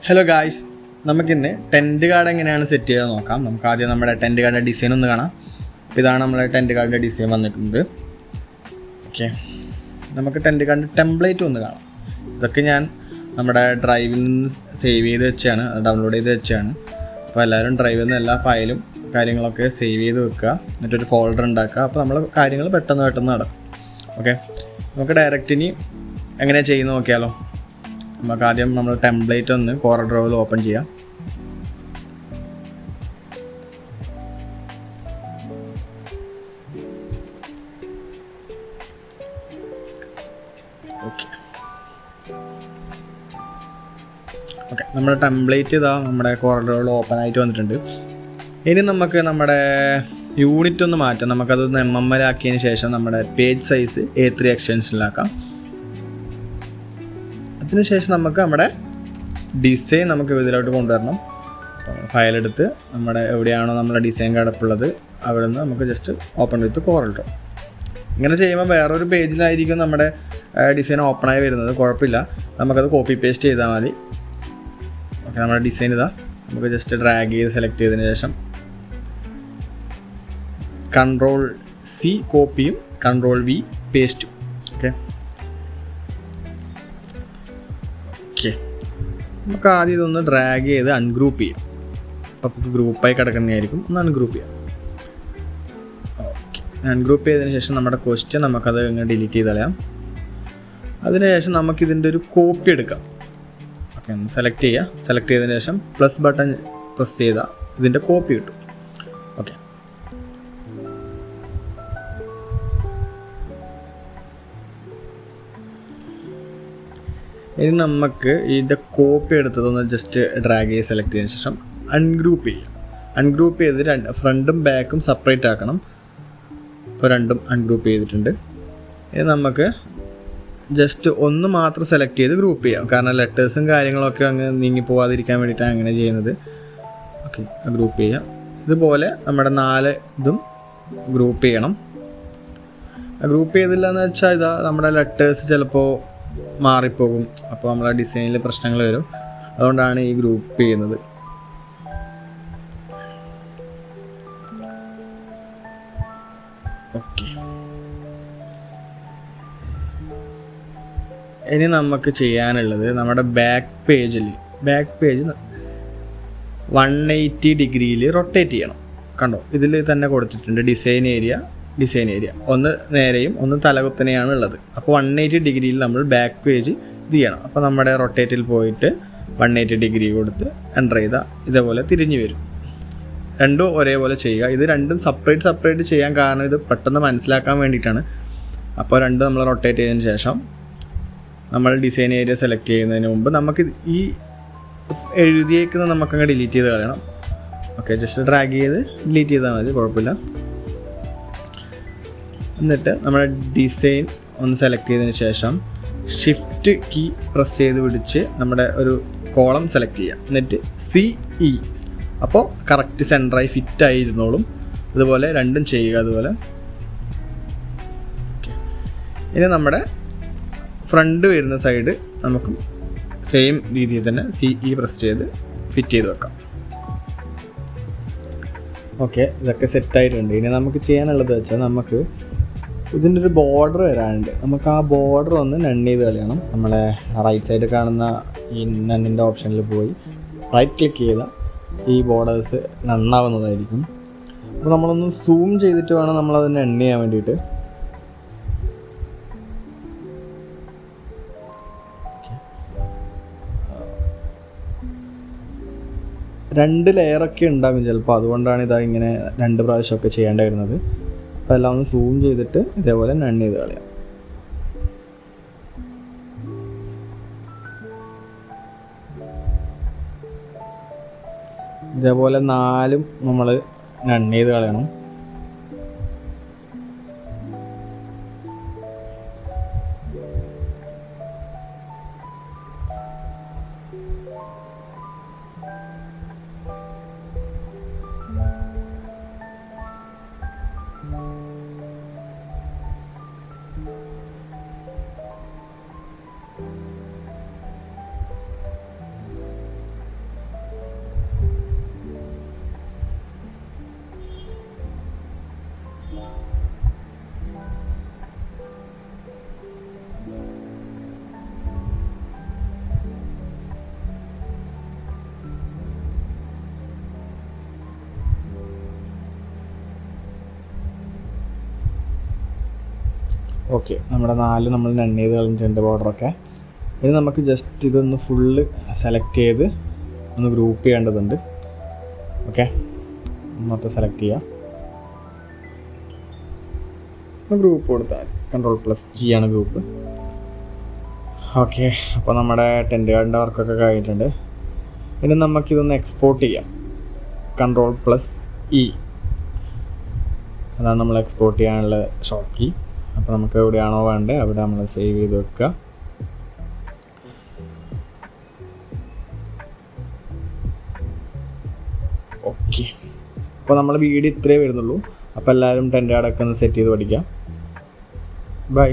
Hello guys, നമുക്കിന്ന് tent card എങ്ങനെയാണ് set ചെയ്ത് നോക്കാം. നമുക്ക് ആദ്യം നമ്മുടെ ടെൻറ്റ് കാർഡിൻ്റെ ഡിസൈൻ ഒന്ന് കാണാം. അപ്പോൾ ഇതാണ് നമ്മുടെ ടെൻറ്റ് കാർഡിൻ്റെ ഡിസൈൻ വന്നിട്ടുണ്ട്. ഓക്കെ, നമുക്ക് ടെൻറ്റ് കാർഡിൻ്റെ ടെംപ്ലേറ്റ് ഒന്ന് കാണാം. ഇതൊക്കെ ഞാൻ നമ്മുടെ ഡ്രൈവിൽ നിന്ന് സേവ് ചെയ്ത് വെച്ചാണ്, ഡൗൺലോഡ് ചെയ്ത് വെച്ചാണ്. അപ്പോൾ എല്ലാവരും ഡ്രൈവിൽ നിന്ന് എല്ലാ ഫയലും കാര്യങ്ങളൊക്കെ സേവ് ചെയ്ത് വെക്കുക, എന്നിട്ടൊരു ഫോൾഡർ ഉണ്ടാക്കുക. അപ്പോൾ നമ്മൾ കാര്യങ്ങൾ പെട്ടെന്ന് നടക്കും. ഓക്കെ, നമുക്ക് ഡയറക്റ്റ് ഇനി എങ്ങനെയാണ് ചെയ്യുന്നത് നോക്കിയാലോ. നമുക്ക് ആദ്യം നമ്മൾ ടെംപ്ലേറ്റ് ഒന്ന് CorelDRAWൽ ഓപ്പൺ ചെയ്യാം. ഓക്കെ, നമ്മുടെ ടെംപ്ലേറ്റ് ഇതാ നമ്മുടെ CorelDRAWൽ ഓപ്പൺ ആയിട്ട് വന്നിട്ടുണ്ട്. ഇനി നമുക്ക് നമ്മുടെ യൂണിറ്റ് ഒന്ന് മാറ്റാം. നമുക്കതൊന്ന് MML ആക്കിയതിന് ശേഷം നമ്മുടെ പേജ് സൈസ് A3 എക്സ്റ്റൻഷനിലാക്കാം. അതിനുശേഷം നമുക്ക് നമ്മുടെ ഡിസൈൻ നമുക്ക് ഇതിലോട്ട് കൊണ്ടുവരണം. ഫയലെടുത്ത് നമ്മുടെ എവിടെയാണോ നമ്മുടെ ഡിസൈൻ കിടപ്പുള്ളത് അവിടെ നിന്ന് നമുക്ക് ജസ്റ്റ് ഓപ്പൺ വിത്ത് CorelDRAW. ഇങ്ങനെ ചെയ്യുമ്പോൾ വേറൊരു പേജിലായിരിക്കും നമ്മുടെ ഡിസൈൻ ഓപ്പണായി വരുന്നത്. കുഴപ്പമില്ല, നമുക്കത് കോപ്പി പേസ്റ്റ് ചെയ്താൽ മതി. ഓക്കെ, നമ്മുടെ ഡിസൈൻ ഇതാ നമുക്ക് ജസ്റ്റ് ഡ്രാഗ് ചെയ്ത് സെലക്ട് ചെയ്തതിന് ശേഷം Ctrl+C കോപ്പിയും Ctrl+V പേസ്റ്റും. ഓക്കെ, നമുക്ക് ആദ്യം ഇതൊന്ന് ഡ്രാഗ് ചെയ്ത് അൺഗ്രൂപ്പ് ചെയ്യാം. അപ്പോൾ ഗ്രൂപ്പായി കിടക്കുന്നതായിരിക്കും, ഒന്ന് അൺഗ്രൂപ്പ് ചെയ്യാം. ഓക്കെ, അൺഗ്രൂപ്പ് ചെയ്തതിന് ശേഷം നമ്മുടെ ക്വസ്റ്റ്യൻ നമുക്കത് ഇങ്ങനെ ഡിലീറ്റ് ചെയ്ത് കളയാം. അതിനുശേഷം നമുക്കിതിൻ്റെ ഒരു കോപ്പി എടുക്കാം. ഓക്കെ, ഒന്ന് സെലക്ട് ചെയ്യുക. സെലക്ട് ചെയ്തതിന് ശേഷം പ്ലസ് ബട്ടൺ പ്രസ് ചെയ്താൽ ഇതിൻ്റെ കോപ്പി കിട്ടും. ഓക്കെ, ഇനി നമുക്ക് ഇതിൻ്റെ കോപ്പി എടുത്തതൊന്ന് ജസ്റ്റ് ഡ്രാഗ് ചെയ്ത് സെലക്ട് ചെയ്തതിന് ശേഷം അൺഗ്രൂപ്പ് ചെയ്യാം. അൺഗ്രൂപ്പ് ചെയ്ത് ഫ്രണ്ടും ബാക്കും സെപ്പറേറ്റ് ആക്കണം. ഇപ്പോൾ രണ്ടും അൺഗ്രൂപ്പ് ചെയ്തിട്ടുണ്ട്. ഇനി നമുക്ക് ജസ്റ്റ് ഒന്ന് മാത്രം സെലക്ട് ചെയ്ത് ഗ്രൂപ്പ് ചെയ്യാം. കാരണം ലെറ്റേഴ്സും കാര്യങ്ങളൊക്കെ അങ്ങ് നീങ്ങി പോകാതിരിക്കാൻ വേണ്ടിയിട്ടാണ് അങ്ങനെ ചെയ്യുന്നത്. ഓക്കെ, ഗ്രൂപ്പ് ചെയ്യാം. ഇതുപോലെ നമ്മുടെ 4 ഇതും ഗ്രൂപ്പ് ചെയ്യണം. ഗ്രൂപ്പ് ചെയ്തില്ല എന്ന് വെച്ചാൽ ഇതാ നമ്മുടെ ലെറ്റേഴ്സ് ചിലപ്പോൾ മാറിപ്പോകും. അപ്പോൾ നമ്മളെ ഡിസൈനിൽ പ്രശ്നങ്ങൾ വരും. അതുകൊണ്ടാണ് ഈ ഗ്രൂപ്പ് ചെയ്യുന്നത്. ഓക്കെ, ഇനി നമുക്ക് ചെയ്യാനുള്ളത് നമ്മുടെ ബാക്ക് പേജ് 180 ഡിഗ്രിയിൽ റൊട്ടേറ്റ് ചെയ്യണം. കണ്ടോ, ഇതിൽ തന്നെ കൊടുത്തിട്ടുണ്ട് ഡിസൈൻ ഏരിയ. ഒന്ന് നേരെയും ഒന്ന് തലകുത്തനെയാണ് ഉള്ളത്. അപ്പോൾ 180 ഡിഗ്രിയിൽ നമ്മൾ ബാക്ക് പേജ് ഇത് ചെയ്യണം. അപ്പോൾ നമ്മുടെ റൊട്ടേറ്റിൽ പോയിട്ട് 180 ഡിഗ്രി കൊടുത്ത് എൻ്റർ ചെയ്താൽ ഇതേപോലെ തിരിഞ്ഞു വരും. രണ്ടും ഒരേപോലെ ചെയ്യുക. ഇത് രണ്ടും സെപ്പറേറ്റ് ചെയ്യാൻ കാരണം ഇത് പെട്ടെന്ന് മനസ്സിലാക്കാൻ വേണ്ടിയിട്ടാണ്. അപ്പോൾ രണ്ടും നമ്മൾ റൊട്ടേറ്റ് ചെയ്തതിന് ശേഷം നമ്മൾ ഡിസൈൻ ഏരിയ സെലക്ട് ചെയ്യുന്നതിന് മുമ്പ് നമുക്ക് ഈ എഴുതിയേക്കുന്നത് നമുക്കങ്ങ് ഡിലീറ്റ് ചെയ്ത് കളയണം. ഓക്കെ, ജസ്റ്റ് ഡ്രാഗ് ചെയ്ത് ഡിലീറ്റ് ചെയ്താൽ മതി, കുഴപ്പമില്ല. എന്നിട്ട് നമ്മുടെ ഡിസൈൻ ഒന്ന് സെലക്ട് ചെയ്തതിന് ശേഷം ഷിഫ്റ്റ് കീ പ്രസ് ചെയ്ത് പിടിച്ച് നമ്മുടെ ഒരു കോളം സെലക്ട് ചെയ്യുക. എന്നിട്ട് CE, അപ്പോൾ കറക്റ്റ് സെൻറ്ററായി ഫിറ്റായി ഇരുന്നോളും. അതുപോലെ രണ്ടും ചെയ്യുക. അതുപോലെ ഇനി നമ്മുടെ ഫ്രണ്ട് വരുന്ന സൈഡ് നമുക്ക് സെയിം രീതിയിൽ തന്നെ CE പ്രസ് ചെയ്ത് ഫിറ്റ് ചെയ്ത് വെക്കാം. ഓക്കെ, ഇതൊക്കെ സെറ്റായിട്ടുണ്ട്. ഇനി നമുക്ക് ചെയ്യാനുള്ളത് വെച്ചാൽ നമുക്ക് ഇതിൻ്റെ ഒരു ബോർഡർ വരാനുണ്ട്. നമുക്ക് ആ ബോർഡർ ഒന്ന് നൺ ചെയ്ത് കളയണം. നമ്മളെ റൈറ്റ് സൈഡിൽ കാണുന്ന ഈ നണ്ണിൻ്റെ ഓപ്ഷനിൽ പോയി റൈറ്റ് ക്ലിക്ക് ചെയ്താൽ ഈ ബോർഡേഴ്സ് നന്നാവുന്നതായിരിക്കും. അപ്പോൾ നമ്മളൊന്ന് സൂം ചെയ്തിട്ട് വേണം നമ്മളത് നൺ ചെയ്യാൻ വേണ്ടിയിട്ട്. രണ്ട് ലെയറൊക്കെ ഉണ്ടാകും ചിലപ്പോൾ, അതുകൊണ്ടാണ് ഇതാ ഇങ്ങനെ 2 പ്രാവശ്യമൊക്കെ ചെയ്യേണ്ടി വരുന്നത്. അപ്പോൾ എല്ലാം ഒന്ന് സൂം ചെയ്തിട്ട് ഇതേപോലെ നൺ ചെയ്ത് കളയാം. ഇതേപോലെ 4 നമ്മൾ നൺ ചെയ്ത് കളയണം. ഓക്കെ, നമ്മുടെ 4 നമ്മൾ നൺ ചെയ്ത് കളഞ്ഞിട്ടുണ്ട് ബോർഡറൊക്കെ. ഇനി നമുക്ക് ജസ്റ്റ് ഇതൊന്ന് ഫുള്ള് സെലക്ട് ചെയ്ത് ഒന്ന് ഗ്രൂപ്പ് ചെയ്യേണ്ടതുണ്ട്. ഓക്കെ, മൊത്തം സെലക്ട് ചെയ്യുക, ഗ്രൂപ്പ് കൊടുത്താൽ Ctrl+G ആണ് ഗ്രൂപ്പ്. ഓക്കെ, അപ്പോൾ നമ്മുടെ ടെൻ്റ് ഗാർഡിൻ്റെ വർക്കൊക്കെ കഴിഞ്ഞിട്ടുണ്ട്. ഇനി നമുക്കിതൊന്ന് എക്സ്പോർട്ട് ചെയ്യാം. Ctrl+E അതാണ് നമ്മൾ എക്സ്പോർട്ട് ചെയ്യാനുള്ള ഷോർട്ട് കീ. അപ്പോൾ നമുക്ക് എവിടെയാണോ വേണ്ടത് അവിടെ നമ്മൾ സേവ് ചെയ്ത് വെക്കുക. ഓക്കെ, അപ്പോൾ നമ്മൾ വീഡിയോ ഇത്രയേ വരുന്നുള്ളൂ. അപ്പോൾ എല്ലാവരും ടെൻ്റ് ഗാർഡൊക്കെ ഒന്ന് സെറ്റ് ചെയ്ത് പഠിക്കാം. ബൈ.